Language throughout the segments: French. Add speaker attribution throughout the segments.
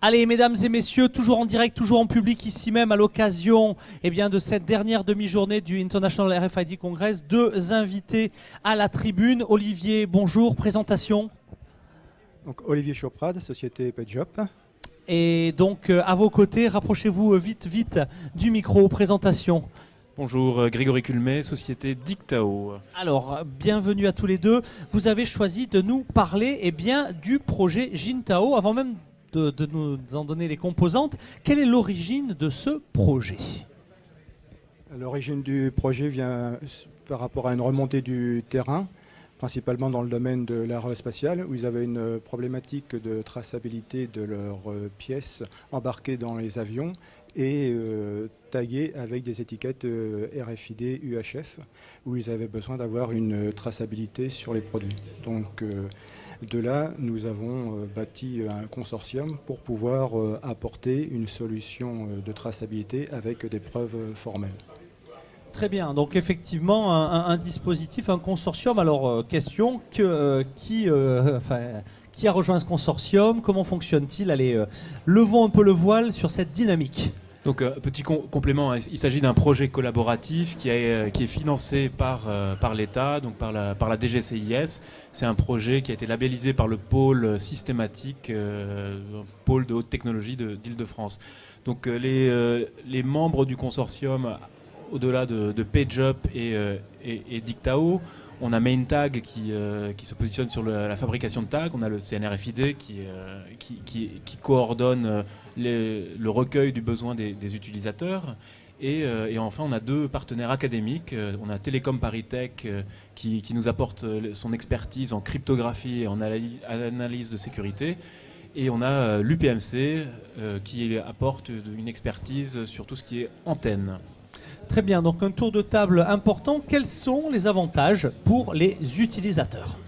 Speaker 1: Allez, mesdames et messieurs, toujours en direct, toujours en public, ici même à l'occasion de cette dernière demi-journée du International RFID Congress, deux invités à la tribune. Olivier, bonjour, présentation.
Speaker 2: Donc Olivier Choprade, société PetJob.
Speaker 1: Et donc à vos côtés, rapprochez-vous vite du micro, présentation.
Speaker 3: Bonjour, Grégory Culmet, société Dictao.
Speaker 1: Alors, bienvenue à tous les deux. Vous avez choisi de nous parler du projet Jintao. Avant même de nous en donner les composantes, quelle est l'origine de ce projet?
Speaker 2: L'origine du projet vient par rapport à une remontée du terrain, principalement dans le domaine de l'aérospatial, où ils avaient une problématique de traçabilité de leurs pièces embarquées dans les avions et taguées avec des étiquettes RFID UHF, où ils avaient besoin d'avoir une traçabilité sur les produits. Donc de là, nous avons bâti un consortium pour pouvoir apporter une solution de traçabilité avec des preuves formelles.
Speaker 1: Très bien, donc effectivement un dispositif, un consortium. Alors question, qui a rejoint ce consortium? Comment fonctionne-t-il? Allez, levons un peu le voile sur cette dynamique.
Speaker 3: Donc petit complément, il s'agit d'un projet collaboratif qui est financé par l'État, donc par la DGCIS. C'est un projet qui a été labellisé par le pôle systématique, pôle de haute technologie d'Île-de-France. Donc les membres du consortium, au-delà de PetJob et Dictao, on a MainTag qui se positionne sur la fabrication de tags. On a le CNRFID qui coordonne le recueil du besoin des utilisateurs. Et enfin, on a deux partenaires académiques. On a Télécom Paris Tech qui nous apporte son expertise en cryptographie et en analyse de sécurité. Et on a l'UPMC qui apporte une expertise sur tout ce qui est antenne.
Speaker 1: Très bien, donc un tour de table important. Quels sont les avantages pour les utilisateurs?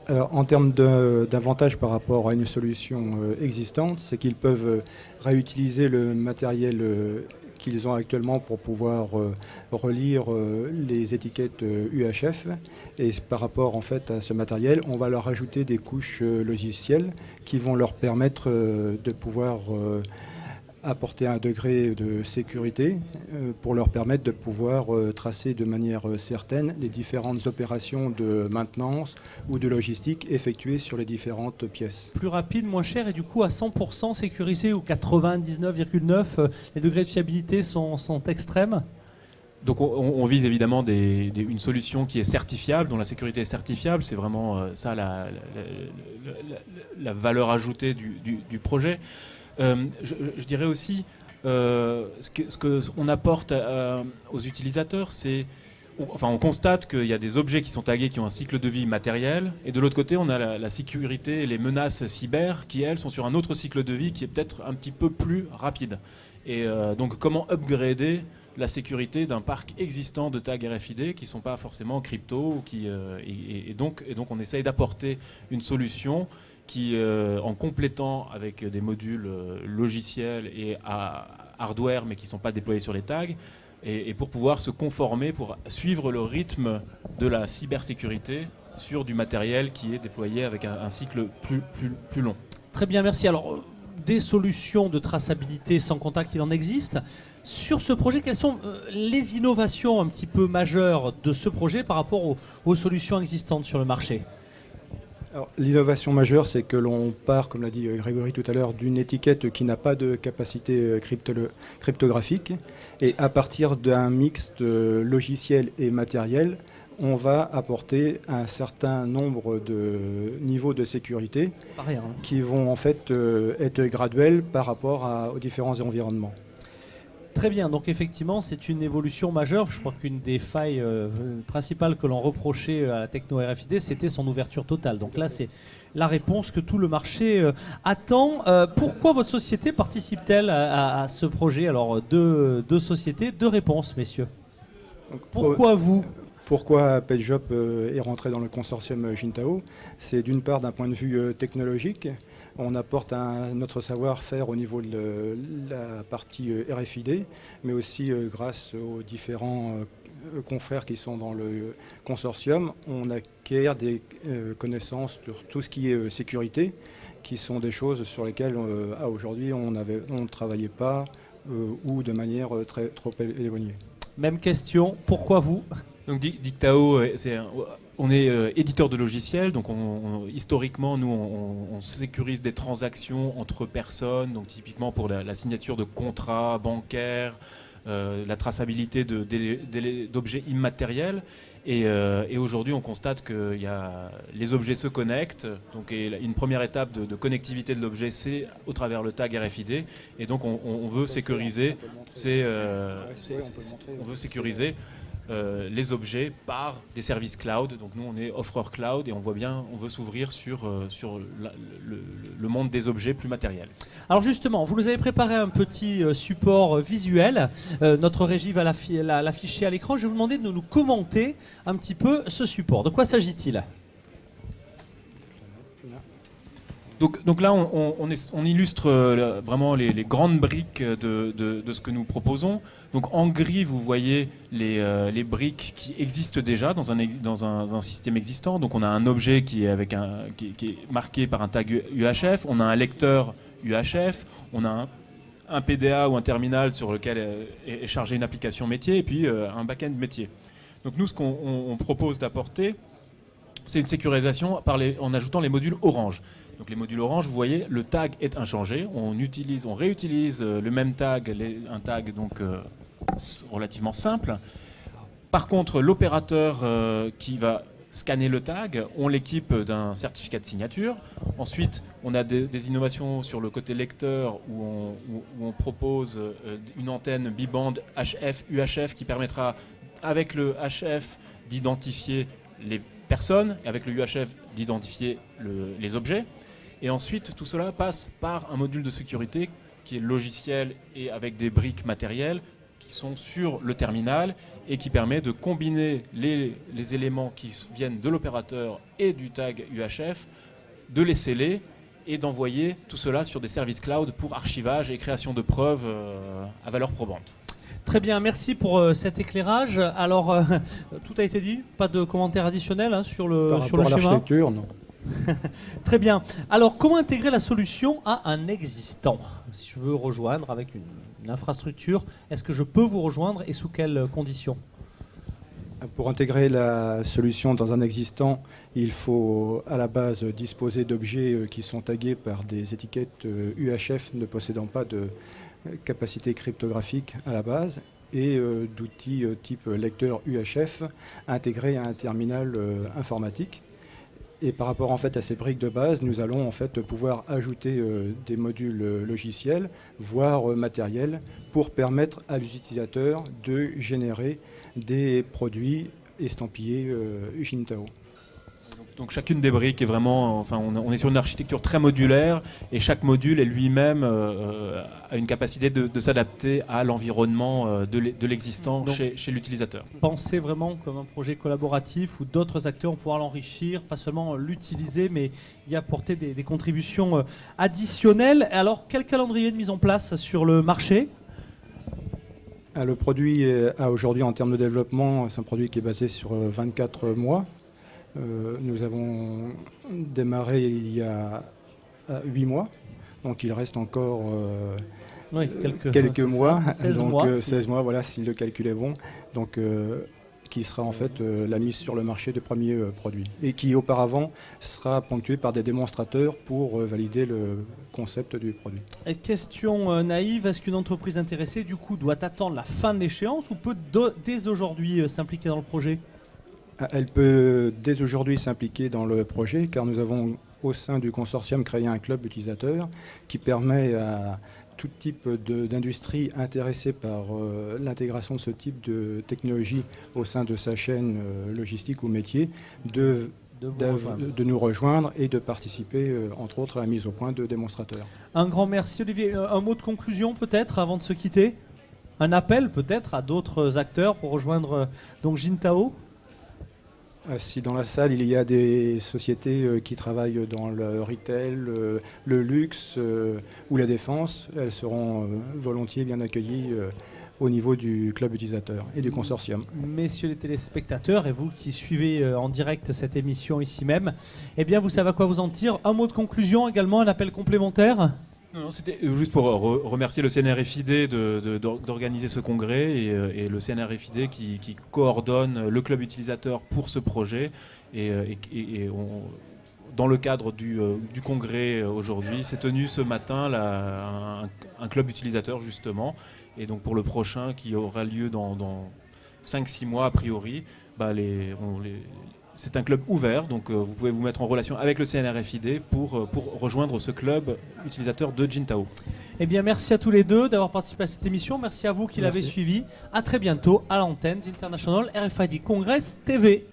Speaker 2: Alors, en termes d'avantages par rapport à une solution existante, c'est qu'ils peuvent réutiliser le matériel qu'ils ont actuellement pour pouvoir relire les étiquettes UHF. Et par rapport en fait à ce matériel, on va leur ajouter des couches logicielles qui vont leur permettre de pouvoir apporter un degré de sécurité pour leur permettre de pouvoir tracer de manière certaine les différentes opérations de maintenance ou de logistique effectuées sur les différentes pièces.
Speaker 1: Plus rapide, moins cher et du coup à 100% sécurisé ou 99,9%, les degrés de fiabilité sont extrêmes.
Speaker 3: Donc on vise évidemment une solution qui est certifiable, dont la sécurité est certifiable. C'est vraiment ça la valeur ajoutée du projet. Je dirais aussi, ce qu'on apporte aux utilisateurs, c'est, on constate qu'il y a des objets qui sont tagués qui ont un cycle de vie matériel, et de l'autre côté, on a la sécurité et les menaces cyber qui, elles, sont sur un autre cycle de vie qui est peut-être un petit peu plus rapide. Et donc, comment upgrader la sécurité d'un parc existant de tags RFID qui ne sont pas forcément crypto, et donc on essaye d'apporter une solution qui, en complétant avec des modules logiciels et hardware, mais qui ne sont pas déployés sur les tags, et pour pouvoir se conformer, pour suivre le rythme de la cybersécurité sur du matériel qui est déployé avec un cycle plus long.
Speaker 1: Très bien, merci. Alors, des solutions de traçabilité sans contact, il en existe. Sur ce projet, quelles sont les innovations un petit peu majeures de ce projet par rapport aux solutions existantes sur le marché?
Speaker 2: L'innovation majeure, c'est que l'on part, comme l'a dit Grégory tout à l'heure, d'une étiquette qui n'a pas de capacité cryptographique. Et à partir d'un mix de logiciel et matériel, on va apporter un certain nombre de niveaux de sécurité qui vont en fait être graduels par rapport aux différents environnements.
Speaker 1: Très bien, donc effectivement c'est une évolution majeure. Je crois qu'une des failles principales que l'on reprochait à la techno RFID, c'était son ouverture totale. Donc là c'est la réponse que tout le marché attend. Pourquoi votre société participe-t-elle à ce projet? Alors deux sociétés, deux réponses, messieurs. Donc, pourquoi vous?
Speaker 2: Pourquoi PetJob est rentré dans le consortium Jintao? C'est d'une part d'un point de vue technologique. On apporte notre savoir-faire au niveau de la partie RFID, mais aussi grâce aux différents confrères qui sont dans le consortium, on acquiert des connaissances sur tout ce qui est sécurité, qui sont des choses sur lesquelles aujourd'hui on ne travaillait pas ou de manière trop éloignée.
Speaker 1: Même question, pourquoi vous?
Speaker 3: Donc Dictao, on est éditeur de logiciels, donc historiquement, nous, on sécurise des transactions entre personnes, donc typiquement pour la signature de contrats bancaires, la traçabilité d'objets immatériels. Et aujourd'hui, on constate que les objets se connectent. Donc, une première étape de connectivité de l'objet, c'est au travers le tag RFID. Et donc, on veut sécuriser les objets par des services cloud. Donc nous on est offreur cloud et on veut s'ouvrir sur le monde des objets plus matériels.
Speaker 1: Alors justement, vous nous avez préparé un petit support visuel. Notre régie va l'afficher à l'écran. Je vais vous demander de nous commenter un petit peu ce support. De quoi s'agit-il ?
Speaker 3: Donc là, on illustre vraiment les grandes briques de ce que nous proposons. Donc en gris, vous voyez les briques qui existent déjà dans un système existant. Donc on a un objet qui est marqué par un tag UHF, on a un lecteur UHF, on a un PDA ou un terminal sur lequel est chargée une application métier, et puis un back-end métier. Donc nous, ce qu'on propose d'apporter, c'est une sécurisation en ajoutant les modules Orange. Donc les modules Orange, vous voyez, le tag est inchangé. On réutilise le même tag, un tag donc relativement simple. Par contre, l'opérateur qui va scanner le tag, on l'équipe d'un certificat de signature. Ensuite, on a des innovations sur le côté lecteur où on propose une antenne biband HF, UHF qui permettra, avec le HF, d'identifier les personnes et avec le UHF d'identifier les objets. Et ensuite, tout cela passe par un module de sécurité qui est logiciel et avec des briques matérielles qui sont sur le terminal et qui permet de combiner les éléments qui viennent de l'opérateur et du tag UHF, de les sceller et d'envoyer tout cela sur des services cloud pour archivage et création de preuves à valeur probante.
Speaker 1: Très bien, merci pour cet éclairage. Alors, tout a été dit, pas de commentaires additionnels sur le
Speaker 2: schéma. Par rapport à l'architecture, non.
Speaker 1: Très bien. Alors, comment intégrer la solution à un existant ? Si je veux rejoindre avec une infrastructure, est-ce que je peux vous rejoindre et sous quelles conditions ?
Speaker 2: Pour intégrer la solution dans un existant, il faut à la base disposer d'objets qui sont tagués par des étiquettes UHF ne possédant pas de capacité cryptographique à la base et d'outils type lecteur UHF intégrés à un terminal informatique. Et par rapport en fait à ces briques de base, nous allons en fait pouvoir ajouter des modules logiciels, voire matériels, pour permettre à l'utilisateur de générer des produits estampillés Jintao.
Speaker 3: Donc chacune des briques est vraiment, on est sur une architecture très modulaire et chaque module est lui-même a une capacité de s'adapter à l'environnement de l'existant chez l'utilisateur.
Speaker 1: Pensez vraiment comme un projet collaboratif où d'autres acteurs vont pouvoir l'enrichir, pas seulement l'utiliser, mais y apporter des contributions additionnelles. Alors, quel calendrier de mise en place sur le marché ?
Speaker 2: Le produit aujourd'hui en termes de développement, c'est un produit qui est basé sur 24 mois. Nous avons démarré il y a 8 mois, donc il reste encore quelques mois,
Speaker 1: 16
Speaker 2: donc
Speaker 1: mois,
Speaker 2: 16 mois, voilà, si le calcul est bon, donc qui sera en fait la mise sur le marché des premiers produits et qui auparavant sera ponctué par des démonstrateurs pour valider le concept du produit.
Speaker 1: Et question naïve, est-ce qu'une entreprise intéressée du coup doit attendre la fin de l'échéance ou peut dès aujourd'hui s'impliquer dans le projet ?
Speaker 2: Elle peut dès aujourd'hui s'impliquer dans le projet car nous avons au sein du consortium créé un club utilisateur qui permet à tout type d'industrie intéressée par l'intégration de ce type de technologie au sein de sa chaîne logistique ou métier de nous rejoindre et de participer entre autres à la mise au point de démonstrateurs.
Speaker 1: Un grand merci Olivier. Un mot de conclusion peut-être avant de se quitter ? Un appel peut-être à d'autres acteurs pour rejoindre donc Jintao ?
Speaker 2: Si dans la salle il y a des sociétés qui travaillent dans le retail, le luxe ou la défense, elles seront volontiers bien accueillies au niveau du club utilisateur et du consortium.
Speaker 1: Messieurs les téléspectateurs et vous qui suivez en direct cette émission ici même, eh bien vous savez à quoi vous en dire. Un mot de conclusion également, un appel complémentaire?
Speaker 3: Non, c'était juste pour remercier le CNRFID d'organiser ce congrès et le CNRFID qui coordonne le club utilisateur pour ce projet. Dans le cadre du congrès aujourd'hui, s'est tenu ce matin un club utilisateur justement. Et donc pour le prochain qui aura lieu dans 5-6 mois a priori, c'est un club ouvert, donc vous pouvez vous mettre en relation avec le CNRFID pour rejoindre ce club utilisateur de Jintao.
Speaker 1: Eh bien merci à tous les deux d'avoir participé à cette émission, merci à vous qui l'avez suivi. À très bientôt à l'antenne d'International RFID Congress TV.